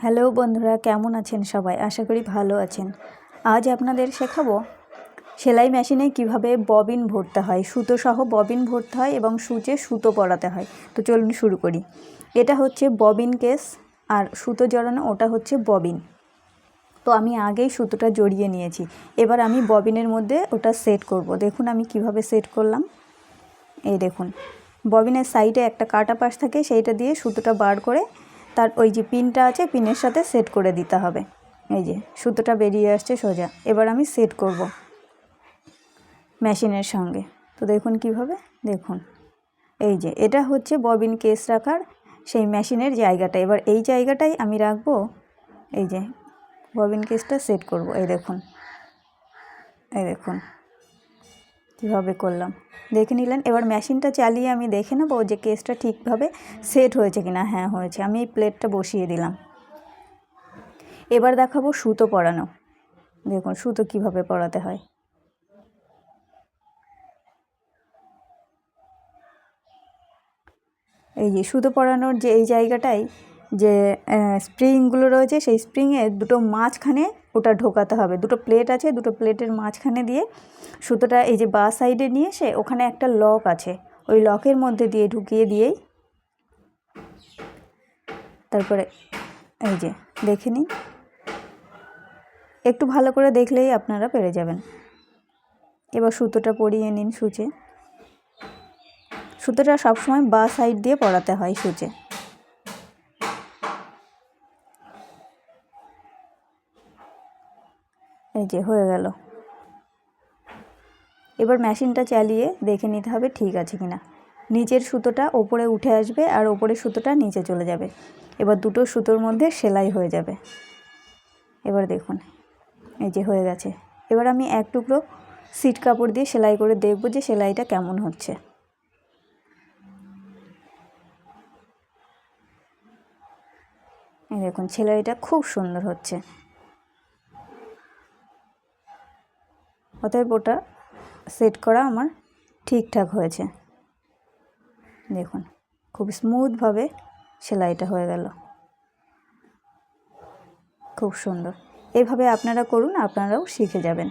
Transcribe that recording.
Hello বন্ধুরা, কেমন আছেন সবাই? আশা করি ভালো আছেন। আজ আপনাদের শেখাবো সেলাই মেশিনে কিভাবে ববিন ভরতে হয়, সুতো সহ ববিন ভরতে হয় এবং সূচে সুতো পরাতে হয়। তো চলুন শুরু করি। এটা হচ্ছে ববিন কেস, আর সুতো জড়ানো ওটা হচ্ছে ববিন। তো আমি আগেই সুতোটা জড়িয়ে নিয়েছি, এবার আমি ববিনের মধ্যে ওটা সেট করব। দেখুন আমি কিভাবে সেট করলাম। এই দেখুন, ববিনের সাইডে একটা কাটা পাশ থাকে, সেইটা দিয়ে সুতোটা বার করে তার ওই যে পিনটা আছে, পিনের সাথে সেট করে দিতে হবে। এই যে সুতোটা বেরিয়ে আসছে সোজা। এবার আমি সেট করব মেশিনের সঙ্গে। তো দেখুন কিভাবে, দেখুন এই যে এটা হচ্ছে ববিন কেস রাখার সেই মেশিনের জায়গাটা। এবার এই জায়গাটাই আমি রাখবো, এই যে ববিন কেসটা সেট করব। এই দেখুন কীভাবে করলাম, দেখে নিলেন। এবার মেশিনটা চালিয়ে আমি দেখে নেবো যে কেসটা ঠিকভাবে সেট হয়েছে কিনা। হ্যাঁ হয়েছে। আমি এই প্লেটটা বসিয়ে দিলাম। এবার দেখাবো সুতো পরানো। দেখুন সুতো কিভাবে পরাতে হয়। এই যে সুতো পরানোর যে এই জায়গাটায় যে স্প্রিংগুলো রয়েছে, সেই স্প্রিংয়ে দুটো মাঝখানে ওটা ঢোকাতে হবে। দুটো প্লেট আছে, দুটো প্লেটের মাঝখানে দিয়ে সুতোটা এই যে বা সাইডে নিয়ে এসে ওখানে একটা লক আছে, ওই লকের মধ্যে দিয়ে ঢুকিয়ে দিয়েই তারপরে এই যে দেখে নিন। একটু ভালো করে দেখলেই আপনারা পেরে যাবেন। এবার সুতোটা পরিয়ে নিন সূচে। সুতোটা সবসময় বা সাইড দিয়ে পরাতে হয় সূচে। এই যে হয়ে গেল। এবার মেশিনটা চালিয়ে দেখে নিতে হবে ঠিক আছে কিনা। নিচের সুতোটা ওপরে উঠে আসবে আর ওপরের সুতোটা নিচে চলে যাবে। এবার দুটো সুতোর মধ্যে সেলাই হয়ে যাবে। এবার দেখুন এই যে হয়ে গেছে। এবার আমি এক টুকরো সিট কাপড় দিয়ে সেলাই করে দেখব যে সেলাইটা কেমন হচ্ছে। এই দেখুন সেলাইটা খুব সুন্দর হচ্ছে। অতএব ওটা সেট করা আমার ঠিকঠাক হয়েছে। দেখুন খুব স্মুথভাবে সেলাইটা হয়ে গেল, খুব সুন্দর। এভাবে আপনারা করুন, আপনারাও শিখে যাবেন।